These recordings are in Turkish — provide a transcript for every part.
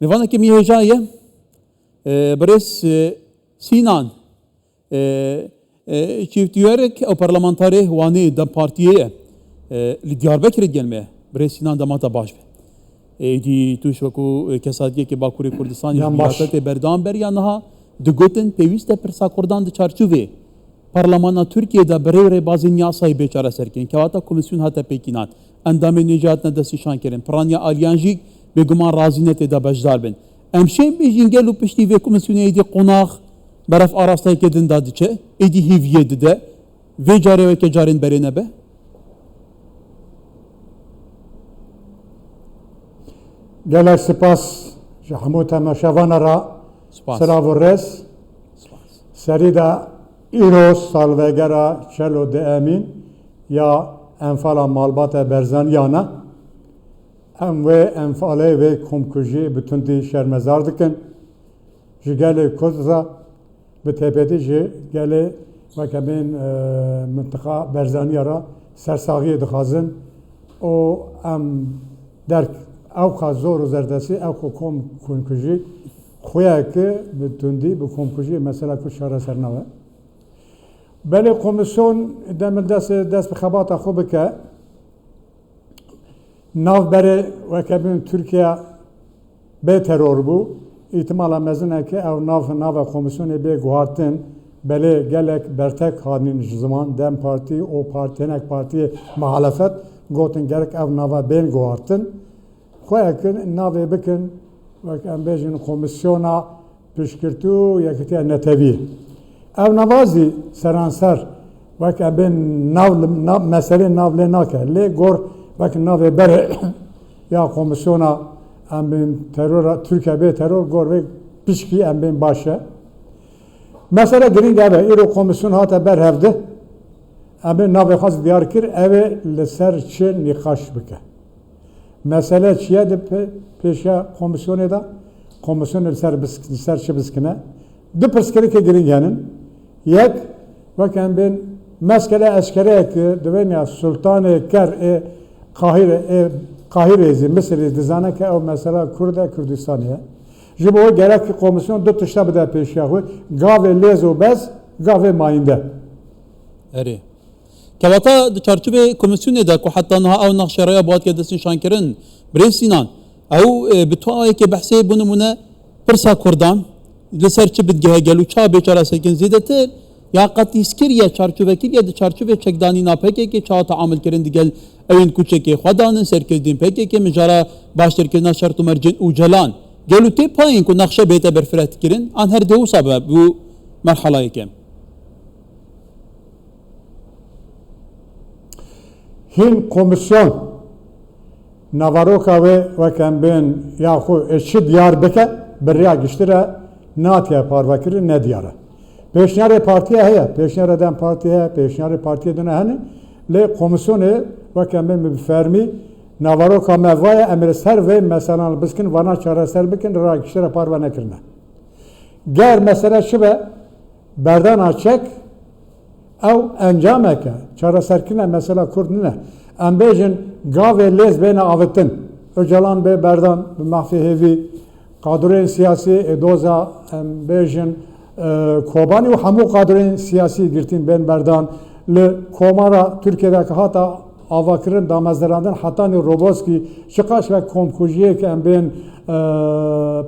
Mevana ki mihejaye Bres Sinan çiftiyerek o parlamentare wani da partiye li Diyarbakır'a gelmeye Bres Sinan da mata baş di tu şoku kesadiye ki Bakuri Kurdistan yasate berdam ber ya naha digotin peviste persa Kurdan da çarçuve Parlamenta Türkiye'de birey bazı nyasayı beçara serken kevata komisyon hata pekinat endamı necatına da sişan kerin pranya alyanjik به گمان راضی نتیده بجدار بین. امشب بیشینگل و پشتی و کمیسیونه ایدی قناق برف آراستای کدن دادی چه؟ ایدی هیویه دده و جاره و که جارین برینه به؟ گله سپاس جهمو تماشاوان را سلاو و رس سریدا ایروس سالوگرا چلو ده امین یا انفالا مالبات برزانیانه هم و انفاله و کمکوژی بتوندی شرمزار دکن جگله کدرا به تپیدی جگله و کمین منطقه برزانیه را سرساقی دخازن او ام در او خازور و زردسی او کم کمکوژی خویا که بتوندی به کمکوژی مثلا کش شهر سرنامه بله کمیسیون دم دست بخبات خوبه که ناو بره و کبین ترکیه به ترور بو احتمالا مزنه که او ناو کمیسیونی به گوهارتن بله گلک برتک خانین زمان دم پارتی او پارتینک پارتی محالفت گوتن گرک او ناو بین گوهارتن خواه کن ناو بکن و کم بیجن کمیسیونا پیشکرتو یکتی نتوی او نوازی سرانسر و کبین ناو مسئله ناو لناکه لی گور Bakın nave bere ya komisyona embin terör Türkiye be terör gor ve pişki embin başa. Mesela girin gebe iro komisyon hata berhevde embin nave khaz Diyarbakır eve leser çe nikaş bike. Mesela çiye de peşa komisyonu da komisyon leser çe biskine. Du perskeri ke girin genin. Yek bakın ben mesela askere ki devenya sultanı ker Kahire'zi, Mısır'ı dizane ki o mesela Kürdistan'ya. Jibo gerek komisyon dört tuşta bir de peşyahu. Gave lezo bez, gave mayinde. Evet. Kevata çarçıve komisyonu da ko hatta naha av nakşaraya boğat kedesin şankerin Bresinan. Av bituayı ki bahse bunu muna pırsa Kurdan reserçi bitgehe gelu çağ beçara sekin zidetir. Ya qatiskir ya çarçıvekir ya da çarçıve çekdani na peki ki çağ taamül kerin digel evin kuçeki xwadanın serkezdin peki ki mijara başterkirna şartı mercin ucalan gelu te payın ku nakşa bete berfiret kirin an her devu sabab bu merhalayı kem. Hin komisyon Navaroka ve kembin yahu eşi Diyarbakır birya giştire natiye parvakiri ne diyara. Peşnare partiye heye, peşnareden partiye, peşnare partiye döne hani le komisyonu ve kembin fermi Navaroka mevvaya emir ser ve mesela biskin vana çare ser bikin ra giştire parva nekirne. Ger mesela şibe berdan açık ev encameke çare serkine mesela kurdine embejin gave lez beyne avitin öcalan be berdan mahfi hevi kadroin siyasi doza embejin Kobani ve hamu kadroin siyasi girtin ben berdan le komara Türkiye'deki hata avakırın damazlarından hatta ni Roboski çıkaş ve komkujiye ki ben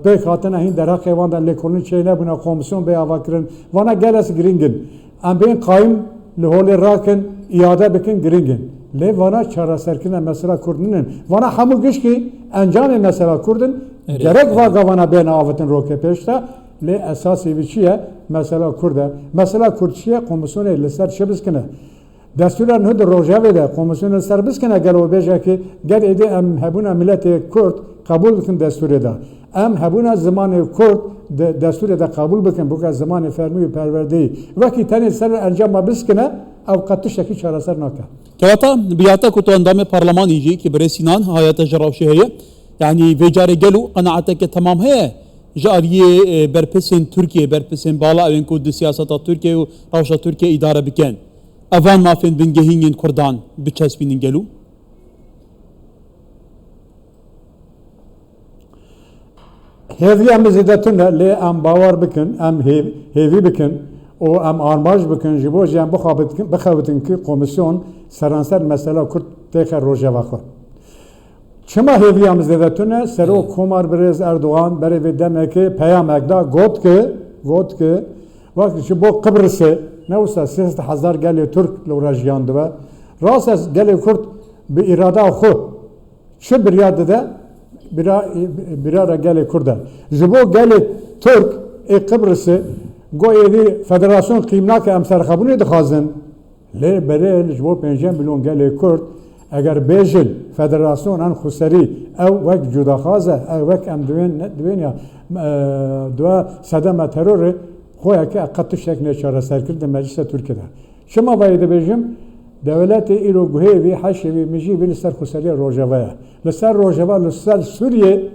pek hatına hin derak evandan le konun şeyine buna komisyon be avakırın vana gelesi giringin ben kaim le hole raken iade bekin giringin le vana çara serkine mesela kurdunun vana hamu giş ki encame mesela kurdun gerek vaga vana ben avatin roke peşte le esası biçiye mesela kurda mesela kurçiye komisyonu leser şebiskine Destürler nüdür rojavede komisyonu serbiskine gel o beja ki gel ede em hebuna milleti Kürt kabul bikin destürede em hebuna zamanı Kürt destürede kabul bikin bu kadar zamanı fermi perverdeyi vaki tane ser encama biskine avukatı şeki çareser naka. Kevata biyata kutu andame parlaman iyice ki Bresinan hayata jaravşeheye yani vecare gelu kanaate ke tamam he jariye berpesin Türkiye berpesin bala evin kudu siyasata Türkiye ve Ravşa Türkiye idare biken. Avan mafin bin gehingin Kurdan biçespinin gelu. heviyemizi de tüne le em bavar bikin, em hevi bikin, o em armaj bikin, jibo jem bixabitin ki komisyon seranser mesela Kürt teke rojeva xwe. Çima heviyemizi de tüne sero Komar Birez Erdoğan beri ve demeki peyamek da got ki vakti jibo Kıbrıs'ı ne olsa 3000 geli Türk lurajiyandı ve rasas geli Kürt bir irada xwe şu bir yadı da bir ara geli Kürt'e. Jibo geli Türk Kıbrıs'ı goyedi federasyon kıyımnak emser kabul edixazın. Le berel jibo 5 milyon geli Kürt eğer bejil federasyon an xuseri ev vek cudaxaze ev vek em divin ya dua sedeme terörü koya ki akatı şekline çare serkirdi meclise Türkiye'de. Şuma bayıdı bejim devleti ilo guhevi haşevi mijibi lisser xuseri rojavaya. Lisser rojava lisser Suriye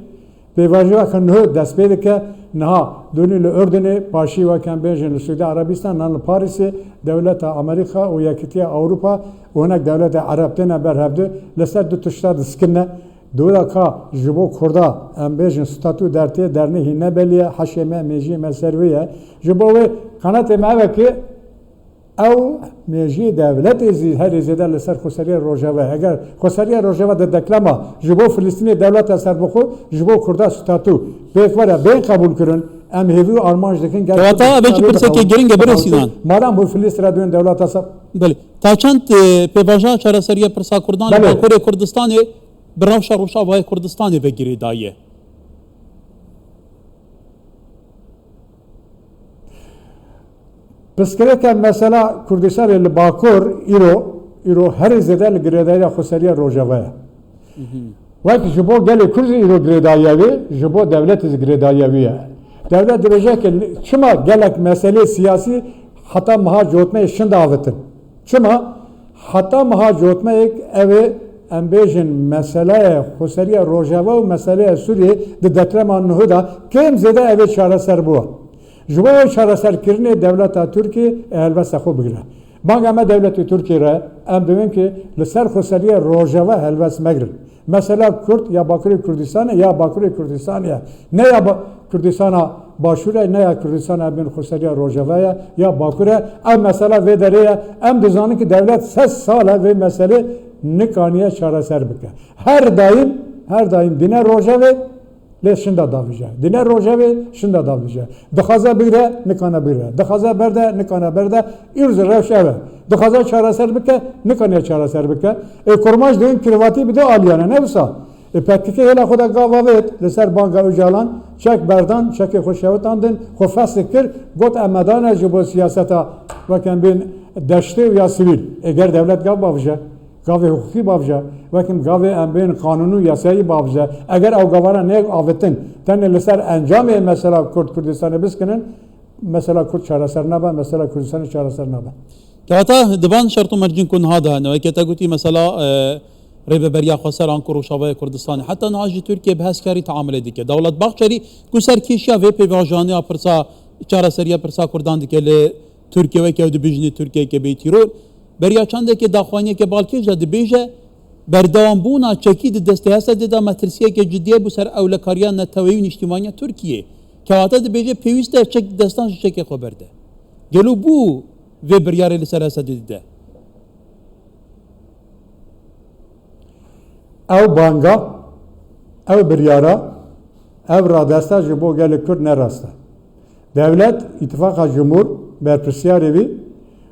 bevajva kanı despedi ke naha dönülü Ürdün'ü paşi ve kembejin Suudi Arabistan nan Paris'i devleti Amerika o yakitiye Avrupa onak devleti Arap'tan berhevdi lisser du tuşta diskinne dola ka jibo kurda embejin statü dertiye derneği nebeliye haşeme meji meserviye jibo ve kanat emaveki ev meji devlet ezi her ezeder lisser xuseriye rojava eğer xuseriye rojava de deklama jibo Filistinli devlet eser buku jibo kurda statü bek var ya ben kabul kırın em hevi armanjdakin Kawata belki pirseke girin gebere Sinan. Madem bu Filistin dön devlet eser Beli. Taçant pevaja çaraseriye pirsa Kurdan Kore Kurdistan'ı Biravşa Ruşa ve Kurdistan'ı ve giri daye. Piskireken mesela Kurdistan ile Bakur iro her izede gredaya xuseriye rojavaya. Vakti jibo geli Kurzi iro gredayevi, jibo devlet iz gredayeviye. Devlet diyecek ki çima gelek mesele siyasi hata maha jotme şimdi avitin. Çima hata maha jotme evi embejin meseleye xuseriye rojava ve meseleye Suriye de detreman nuhuda kim zede evi çareser bu. Jibo çareser kirine devleta Türkiye elbette xo bigire. Bangame devleti Türkiye em demin ki lisser xuseriye rojava helves megrin. Mesela Kürt ya Bakırı Kürdistan'a ya Bakırı Kürdistan'a ne ya Kürdistan'a başvura ne ya Kürdistan'a bin xuseriye rojavaya ya Bakırı em mesela ve dereye em dizanı ki devlet ses sala ve mesele nikaniye çareser bike. Her daim dine rojave le şinda davıca. Dine rojave şinda davıca. Dıxaza bire nikana bire. Dıxaza berde nikana berde irz revşeve. Dıxaza çareser bike nikaniye çareser bike. Kurmaş deyin kirvati bir de aliyane ne visa? Pektiki hele xuda gavavet lisser banka ucalan çek berdan çeki xoşevetandın xofastikir got emedane jibo siyaseta veken bin deşti ya sivil. Eğer devlet gav bavca gavê hukukî bavca wekim gavê em bên kanûnû yasayî bavca eger ew gavara ne avitin tenê li ser encamê mesela Kurdistanê biskinin mesela Kürt çareser nabe mesela Kurdistanê çareser nabe. Kawata divan şertu mercin kun hada ne veketa guti mesela rêveberiya xweser an Rojavayê Kurdistanê heta niha jî Tirkiye bi hezkarî teamûlê dike. Dewlet Baxçerî ku serkêşiya vê pêvajaniya pirsa çareseriya pirsa Kurdan dike li Tirkiye weke ew dibêjî Tirkiyeyeke bêtîror beriya çandekê daxwaniyeke balkêj de dibêje berdewambûna çekî di destê hesta de da metirsiyeke ciddiye bu ser ewlekariya neteweyî niştimaniya Tirkiye. Kewata dibêje pêwîst e çek di destan ji çekê xwe berde. Gelo bû vê biryarê li ser hesta dide. Ev banga, ev biryara, ev radesta ji bo gelê Kurd nerasta. Devlet İttifaka Cumhur berpirsiyarê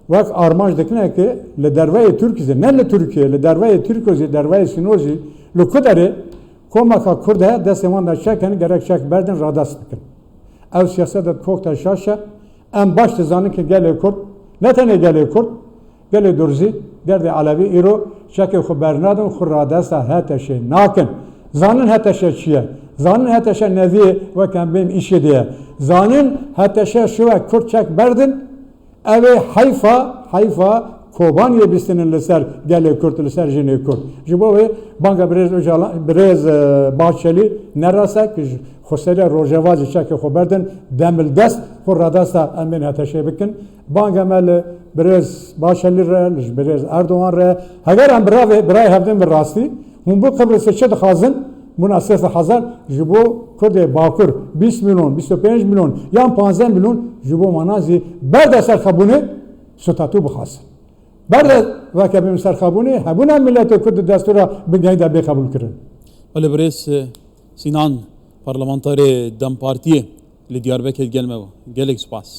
vak armaj dikine ki le derveye Türkiye ne le Türkiye le derveye Türkiye derveye Sinoji le kudari komaka Kurde deseman da çeken gerek çek berden radas dikin. Ev siyaset kokta şaşa en baş zanı ki gele Kurd ne tane gele Kurd gele Durzi derdi Alevi iro çeke xu bernadın xu radasa hateşe nakin zanın hateşe çiye zanın hateşe nevi ve kan benim işi diye zanın hateşe şu ve Kurd çek berdin ev Hayfa Kobaniye bistinin liser gele Kürt liser jene Kürt. Jibo ve banka biraz Bahçeli nerasa ki xuseriya rojavazı çeke xberden demil dest xu radasta emin ateşe bikin. Banka mel biraz Bahçeli biraz Erdoğan re. Eğer em bray hevden bir rasti hum bu Kıbrıs'ı çed xazın مناسب hazar ji bo Kurdê Bakur 20 milyon 25 milyon yan 15 milyon ji bo manazî berde serxebûnê statû bixwasin berde veke bim serxebûnê hebûna milletê Kurd destûra bingehîn de bêqebûl kirin. Wele birês Sinan parlamenterê Dem Partiyê li Diyarbekir gelme gelek spas.